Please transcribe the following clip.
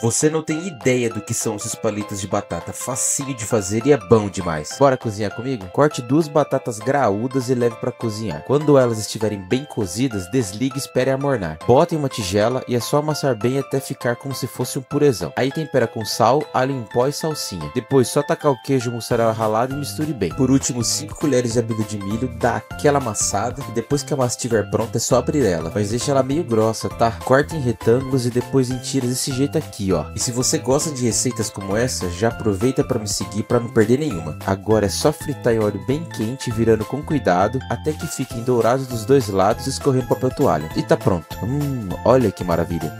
Você não tem ideia do que são esses palitos de batata, facinho de fazer e é bom demais. Bora cozinhar comigo? Corte 2 batatas graúdas e leve para cozinhar. Quando elas estiverem bem cozidas, desligue e espere amornar. Bote em uma tigela e é só amassar bem até ficar como se fosse um purezão. Aí tempera com sal, alho em pó e salsinha. Depois só tacar o queijo mussarela ralado e misture bem. Por último, 5 colheres de amido de milho, dá aquela amassada e depois que a massa estiver pronta é só abrir ela. Mas deixa ela meio grossa, tá? Corte em retângulos e depois em tiras desse jeito aqui, ó. E se você gosta de receitas como essa, já aproveita para me seguir para não perder nenhuma. Agora é só fritar em óleo bem quente, virando com cuidado, até que fiquem dourados dos dois lados, escorrendo papel toalha. E tá pronto. Olha que maravilha.